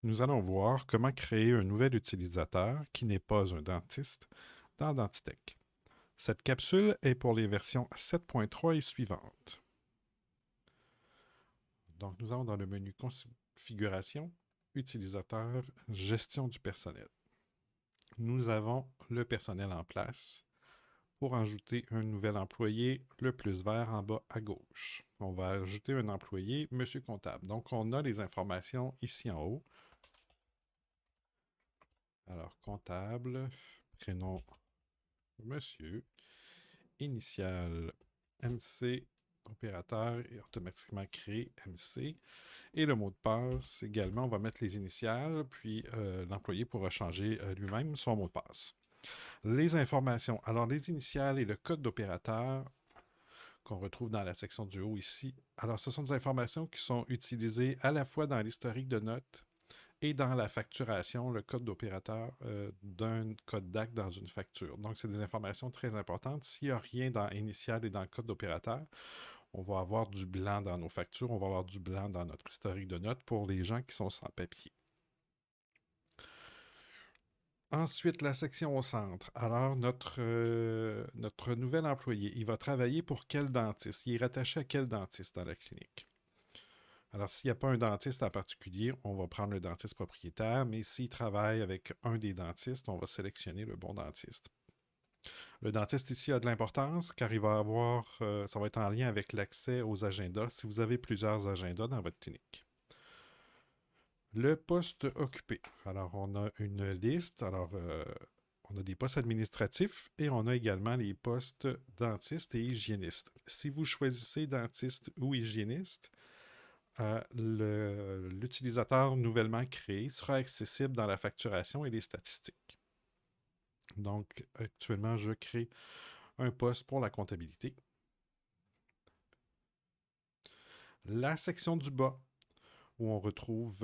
Nous allons voir comment créer un nouvel utilisateur qui n'est pas un dentiste dans Dentitech. Cette capsule est pour les versions 7.3 et suivantes. Donc, nous allons dans le menu Configuration, Utilisateur, Gestion du personnel. Nous avons le personnel en place. Pour ajouter un nouvel employé, le plus vert en bas à gauche. On va ajouter un employé, Monsieur Comptable. Donc, on a les informations ici en haut. Alors, comptable, prénom Monsieur, initial MC, opérateur est automatiquement créé MC. Et le mot de passe également, on va mettre les initiales, puis l'employé pourra changer lui-même son mot de passe. Les informations. Alors, les initiales et le code d'opérateur qu'on retrouve dans la section du haut ici. Alors, ce sont des informations qui sont utilisées à la fois dans l'historique de notes et dans la facturation, le code d'opérateur d'un code DAC dans une facture. Donc, c'est des informations très importantes. S'il n'y a rien dans initial et dans le code d'opérateur, on va avoir du blanc dans nos factures, on va avoir du blanc dans notre historique de notes pour les gens qui sont sans papier. Ensuite, la section au centre. Alors, notre nouvel employé, il va travailler pour quel dentiste? Il est rattaché à quel dentiste dans la clinique? Alors, s'il n'y a pas un dentiste en particulier, on va prendre le dentiste propriétaire, mais s'il travaille avec un des dentistes, on va sélectionner le bon dentiste. Le dentiste ici a de l'importance car il va avoir, ça va être en lien avec l'accès aux agendas si vous avez plusieurs agendas dans votre clinique. Le poste occupé. Alors, on a une liste. Alors, on a des postes administratifs et on a également les postes dentiste et hygiéniste. Si vous choisissez dentiste ou hygiéniste, l'utilisateur nouvellement créé sera accessible dans la facturation et les statistiques. Donc, actuellement, je crée un poste pour la comptabilité. La section du bas, où on retrouve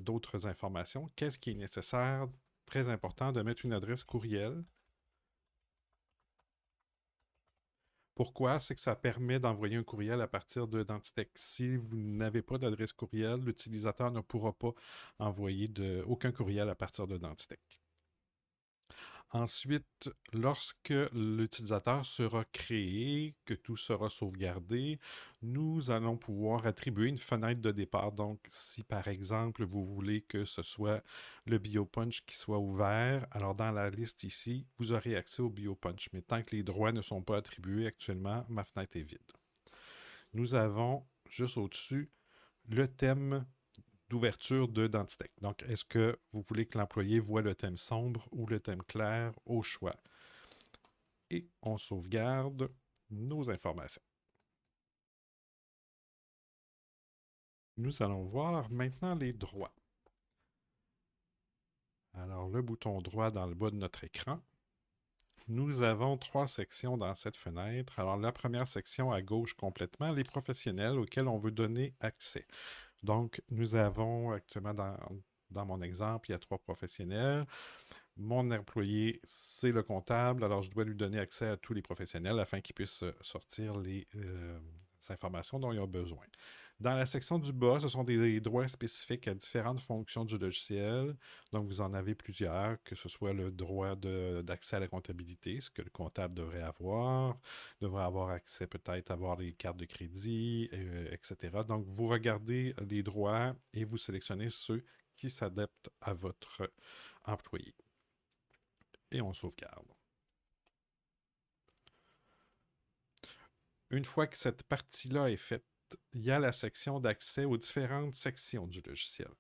d'autres informations. Qu'est-ce qui est nécessaire? Très important de mettre une adresse courriel. Pourquoi? C'est que ça permet d'envoyer un courriel à partir de Dentitech. Si vous n'avez pas d'adresse courriel, l'utilisateur ne pourra pas envoyer aucun courriel à partir de Dentitech. Ensuite, lorsque l'utilisateur sera créé, que tout sera sauvegardé, nous allons pouvoir attribuer une fenêtre de départ. Donc, si par exemple, vous voulez que ce soit le BioPunch qui soit ouvert, alors dans la liste ici, vous aurez accès au BioPunch. Mais tant que les droits ne sont pas attribués actuellement, ma fenêtre est vide. Nous avons juste au-dessus le thème d'ouverture de Dentitech. Donc, est-ce que vous voulez que l'employé voit le thème sombre ou le thème clair au choix? Et on sauvegarde nos informations. Nous allons voir maintenant les droits. Alors, le bouton droit dans le bas de notre écran. Nous avons trois sections dans cette fenêtre. Alors, la première section à gauche complètement, les professionnels auxquels on veut donner accès. Donc, nous avons actuellement dans mon exemple, il y a trois professionnels. Mon employé, c'est le comptable, alors je dois lui donner accès à tous les professionnels afin qu'ils puissent sortir les informations dont ils ont besoin. Dans la section du bas, ce sont des droits spécifiques à différentes fonctions du logiciel. Donc, vous en avez plusieurs, que ce soit le droit d'accès à la comptabilité, ce que le comptable devrait avoir accès peut-être à avoir les cartes de crédit, etc. Donc, vous regardez les droits et vous sélectionnez ceux qui s'adaptent à votre employé. Et on sauvegarde. Une fois que cette partie-là est faite, il y a la section d'accès aux différentes sections du logiciel.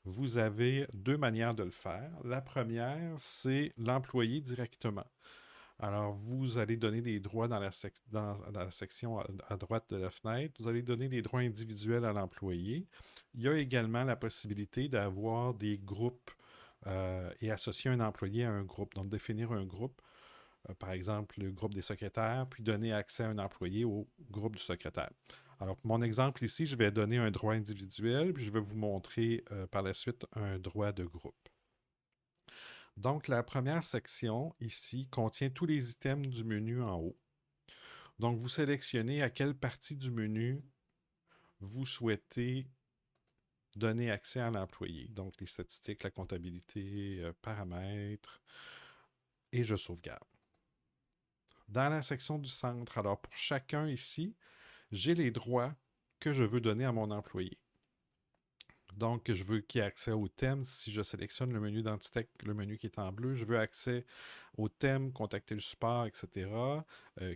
Vous avez deux manières de le faire. La première, c'est l'employé directement. Alors, vous allez donner des droits dans la section à droite de la fenêtre. Vous allez donner des droits individuels à l'employé. Il y a également la possibilité d'avoir des groupes et associer un employé à un groupe. Donc, définir un groupe, par exemple le groupe des secrétaires, puis donner accès à un employé au groupe du secrétaire. Alors, pour mon exemple ici, je vais donner un droit individuel, puis je vais vous montrer par la suite un droit de groupe. Donc, la première section ici contient tous les items du menu en haut. Donc, vous sélectionnez à quelle partie du menu vous souhaitez donner accès à l'employé. Donc, les statistiques, la comptabilité, paramètres, et je sauvegarde. Dans la section du centre, alors pour chacun ici, j'ai les droits que je veux donner à mon employé. Donc, je veux qu'il ait accès au thème. Si je sélectionne le menu d'Antitech, le menu qui est en bleu, je veux accès au thème, contacter le support, etc.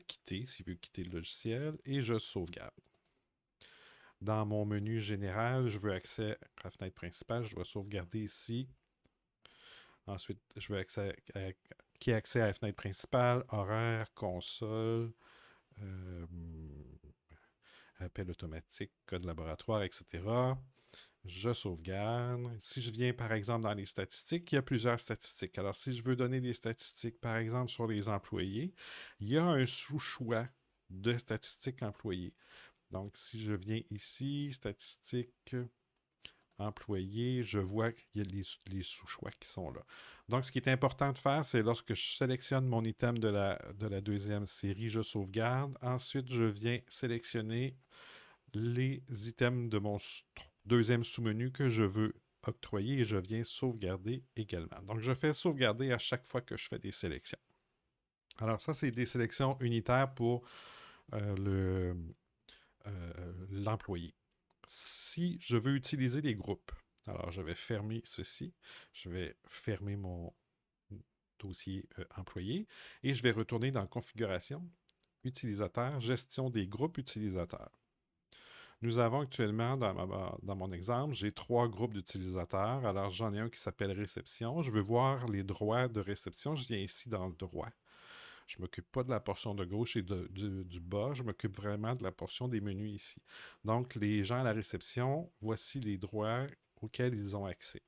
Quitter, s'il veut quitter le logiciel, et je sauvegarde. Dans mon menu général, je veux accès à la fenêtre principale, je dois sauvegarder ici. Ensuite, je veux qui ait accès à la fenêtre principale, horaire, console, euh, appel automatique, code laboratoire, etc. Je sauvegarde. Si je viens, par exemple, dans les statistiques, il y a plusieurs statistiques. Alors, si je veux donner des statistiques, par exemple, sur les employés, il y a un sous-choix de statistiques employés. Donc, si je viens ici, statistiques employés, je vois qu'il y a les sous-choix qui sont là. Donc, ce qui est important de faire, c'est lorsque je sélectionne mon item de la deuxième série, je sauvegarde. Ensuite, je viens sélectionner les items de mon deuxième sous-menu que je veux octroyer et je viens sauvegarder également. Donc, je fais sauvegarder à chaque fois que je fais des sélections. Alors, ça, c'est des sélections unitaires pour l'employé. Si je veux utiliser les groupes, alors je vais fermer ceci, je vais fermer mon dossier employé et je vais retourner dans configuration, utilisateur, gestion des groupes utilisateurs. Nous avons actuellement, dans mon exemple, j'ai 3 groupes d'utilisateurs. Alors, j'en ai un qui s'appelle réception. Je veux voir les droits de réception. Je viens ici dans le droit. Je ne m'occupe pas de la portion de gauche et du bas. Je m'occupe vraiment de la portion des menus ici. Donc, les gens à la réception, voici les droits auxquels ils ont accès.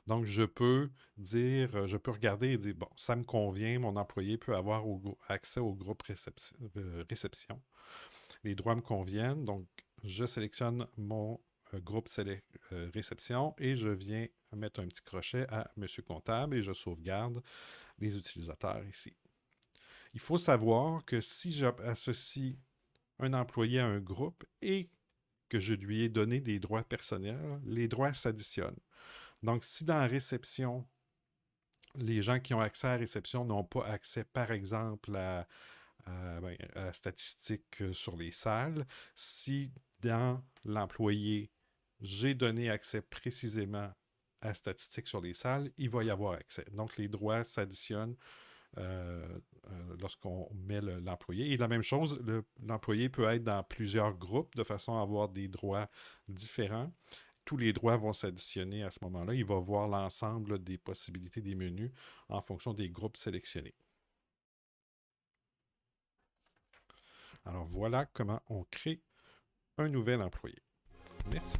Donc, je peux regarder et dire, bon, ça me convient, mon employé peut avoir accès au groupe réception. Les droits me conviennent, donc je sélectionne mon groupe réception et je viens mettre un petit crochet à Monsieur Comptable et je sauvegarde les utilisateurs ici. Il faut savoir que si j'associe un employé à un groupe et que je lui ai donné des droits personnels, les droits s'additionnent. Donc, si dans la réception, les gens qui ont accès à la réception n'ont pas accès, par exemple, à statistiques sur les salles, si dans l'employé, j'ai donné accès précisément à statistiques sur les salles, il va y avoir accès. Donc, les droits s'additionnent lorsqu'on met l'employé. Et la même chose, l'employé peut être dans plusieurs groupes de façon à avoir des droits différents. Tous les droits vont s'additionner à ce moment-là. Il va voir l'ensemble des possibilités des menus en fonction des groupes sélectionnés. Alors voilà comment on crée un nouvel employé. Merci.